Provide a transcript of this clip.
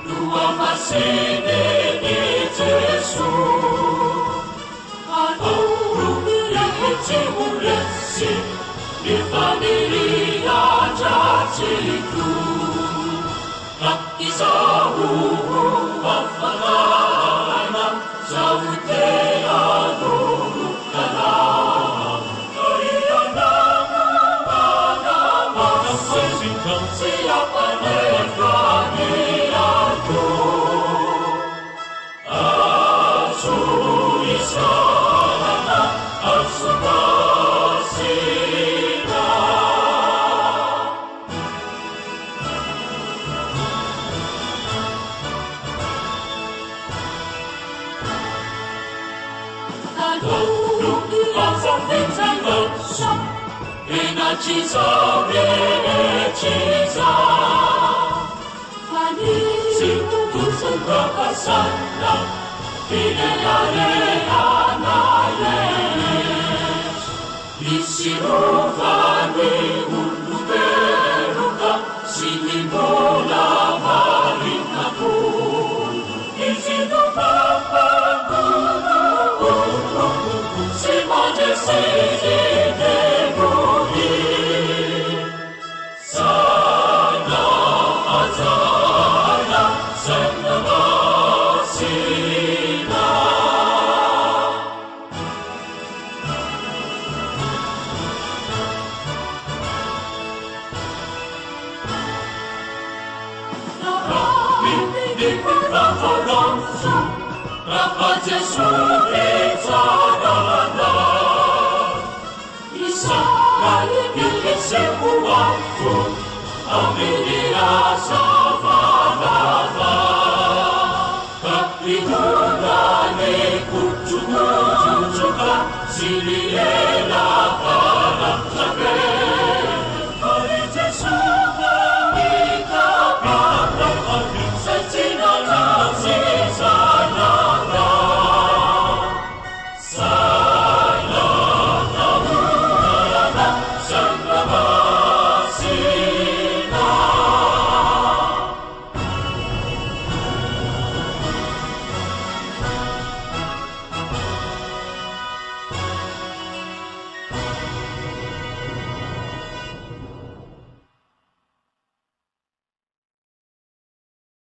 Tua masine di Gesù, aduh yang mulesi di familia jatiku, tak isahu afalana jauh tiada kalah, kariana nama siapa mereka aku, aku isana, aku masina. Aduh, pasang bintang sang, ena cisa, cisa. Berapa sana pinelare anayes disirukan di ulu beruka sini bola balik aku isidu papaku si majesi debudi sana azana sana Rapa Jesu etzadana Isa ilke sebuahku Aminia savanava Tapi hudane kucuka Sili